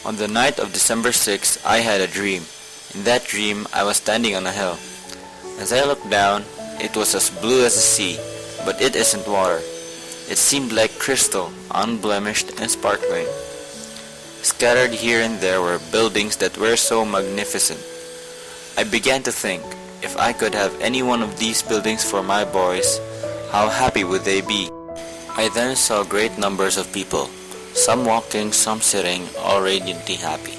On the night of December 6th, I had a dream. In that dream, I was standing on a hill. As I looked down, it was as blue as the sea, but it isn't water. It seemed like crystal, unblemished and sparkling. Scattered here and there were buildings that were so magnificent. I began to think, if I could have any one of these buildings for my boys, how happy would they be? I then saw great numbers of people, some walking, some sitting, all radiantly happy.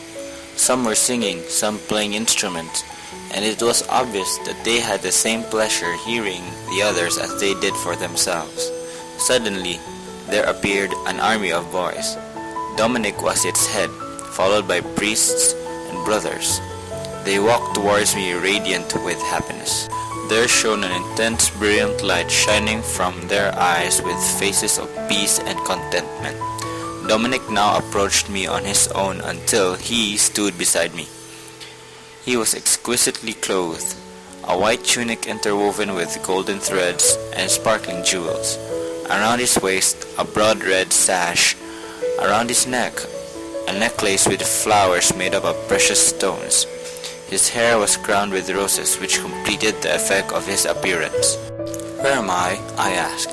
Some were singing, some playing instruments, and it was obvious that they had the same pleasure hearing the others as they did for themselves. Suddenly, there appeared an army of boys. Dominic was its head, followed by priests and brothers. They walked towards me radiant with happiness. There shone an intense brilliant light shining from their eyes with faces of peace and contentment. Dominic now approached me on his own until he stood beside me. He was exquisitely clothed, a white tunic interwoven with golden threads and sparkling jewels. Around his waist, a broad red sash. Around his neck, a necklace with flowers made up of precious stones. His hair was crowned with roses, which completed the effect of his appearance. "Where am I?" I asked.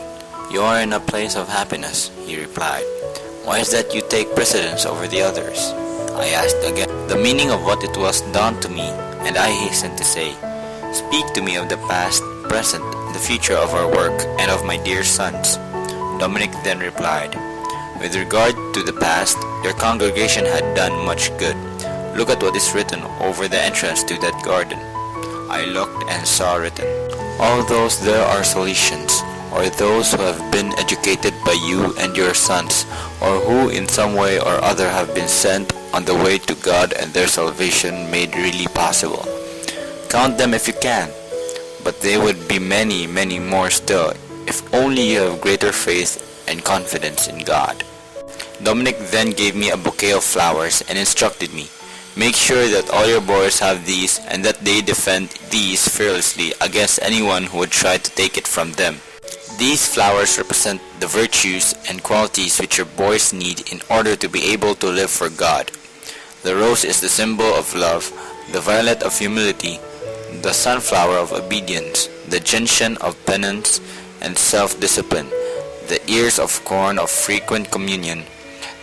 "You are in a place of happiness," he replied. "Why is that you take precedence over the others?" I asked again. The meaning of what it was dawned to me, and I hastened to say, "Speak to me of the past, present, and the future of our work, and of my dear sons." Dominic then replied, "With regard to the past, your congregation had done much good. Look at what is written over the entrance to that garden." I looked and saw written, "All those there are Salesians, or those who have been educated by you and your sons, or who in some way or other have been sent on the way to God and their salvation made really possible. Count them if you can, but they would be many, many more still, if only you have greater faith and confidence in God." Dominic then gave me a bouquet of flowers and instructed me, "Make sure that all your boys have these and that they defend these fearlessly against anyone who would try to take it from them. These flowers represent the virtues and qualities which your boys need in order to be able to live for God. The rose is the symbol of love, the violet of humility, the sunflower of obedience, the gentian of penance and self-discipline, the ears of corn of frequent communion,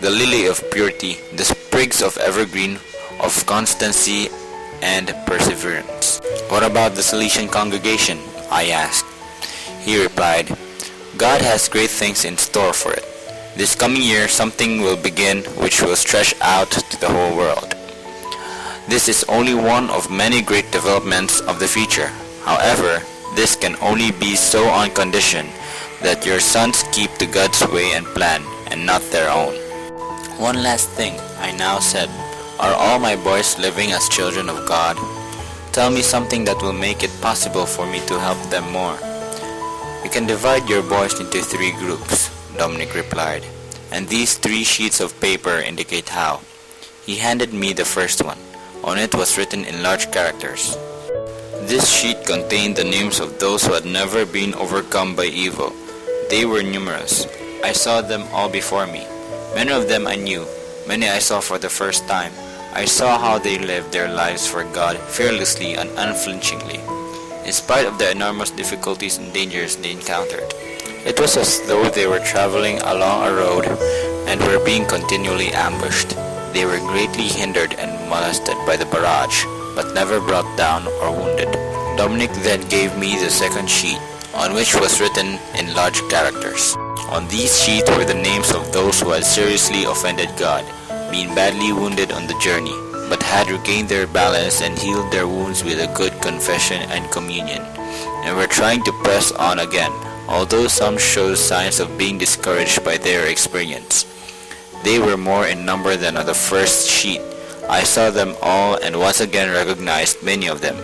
the lily of purity, the sprigs of evergreen of constancy and perseverance." "What about the Salesian congregation?" I asked. He replied, "God has great things in store for it. This coming year something will begin which will stretch out to the whole world. This is only one of many great developments of the future. However, this can only be so on condition that your sons keep to God's way and plan, and not their own." "One last thing," I now said. "Are all my boys living as children of God? Tell me something that will make it possible for me to help them more." "You can divide your boys into 3 groups," Dominic replied, "and these 3 sheets of paper indicate how." He handed me the first one. On it was written in large characters, This sheet contained the names of those who had never been overcome by evil. They were numerous. I saw them all before me. Many of them I knew, many I saw for the first time. I saw how they lived their lives for God fearlessly and unflinchingly, in spite of the enormous difficulties and dangers they encountered. It was as though they were traveling along a road and were being continually ambushed. They were greatly hindered and molested by the barrage, but never brought down or wounded. Dominic then gave me the second sheet, on which was written in large characters. On these sheets were the names of those who had seriously offended God, been badly wounded on the journey, but had regained their balance and healed their wounds with a good confession and communion, and were trying to press on again, although some showed signs of being discouraged by their experience. They were more in number than on the first sheet. I saw them all and once again recognized many of them.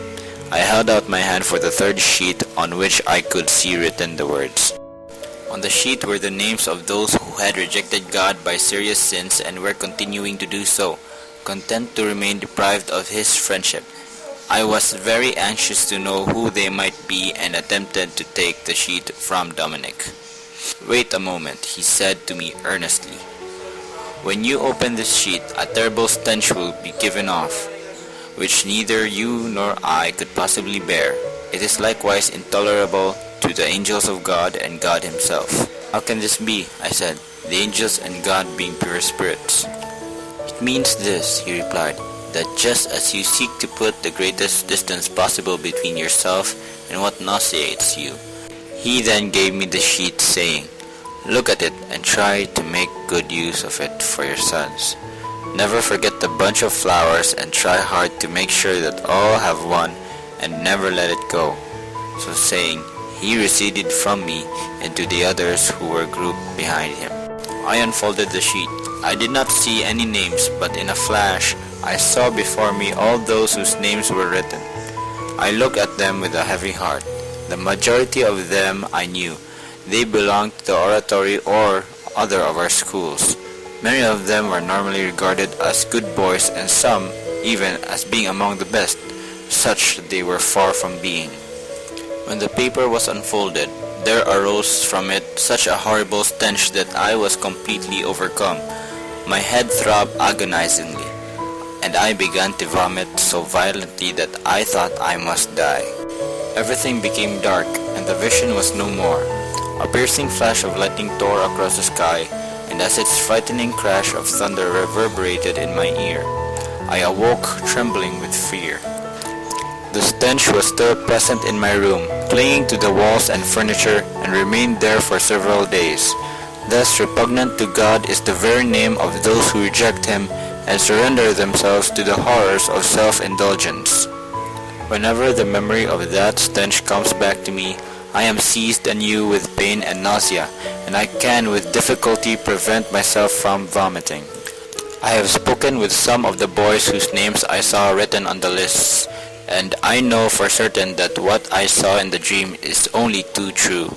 I held out my hand for the third sheet, on which I could see written the words. On the sheet were the names of those who had rejected God by serious sins and were continuing to do so, content to remain deprived of His friendship. I was very anxious to know who they might be and attempted to take the sheet from Dominic. "Wait a moment," he said to me earnestly. When you open this sheet, a terrible stench will be given off, which neither you nor I could possibly bear. It is likewise intolerable to the angels of God and God himself. How can this be? I said, the angels and God being pure spirits. It means this, he replied, that just as you seek to put the greatest distance possible between yourself and what nauseates you. He then gave me the sheet, saying, look at it and try to make good use of it for your sons. Never forget the bunch of flowers and try hard to make sure that all have one and never let it go. So saying, he receded from me into the others who were grouped behind him. I unfolded the sheet. I did not see any names, but in a flash I saw before me all those whose names were written. I looked at them with a heavy heart. The majority of them I knew. They belonged to the oratory or other of our schools. Many of them were normally regarded as good boys and some even as being among the best, such they were far from being. When the paper was unfolded, there arose from it such a horrible stench that I was completely overcome. My head throbbed agonizingly, and I began to vomit so violently that I thought I must die. Everything became dark, and the vision was no more. A piercing flash of lightning tore across the sky, and as its frightening crash of thunder reverberated in my ear, I awoke trembling with fear. The stench was still present in my room, clinging to the walls and furniture, and remained there for several days. Thus repugnant to God is the very name of those who reject him and surrender themselves to the horrors of self-indulgence. Whenever the memory of that stench comes back to me, I am seized anew with pain and nausea, and I can with difficulty prevent myself from vomiting. I have spoken with some of the boys whose names I saw written on the lists, and I know for certain that what I saw in the dream is only too true.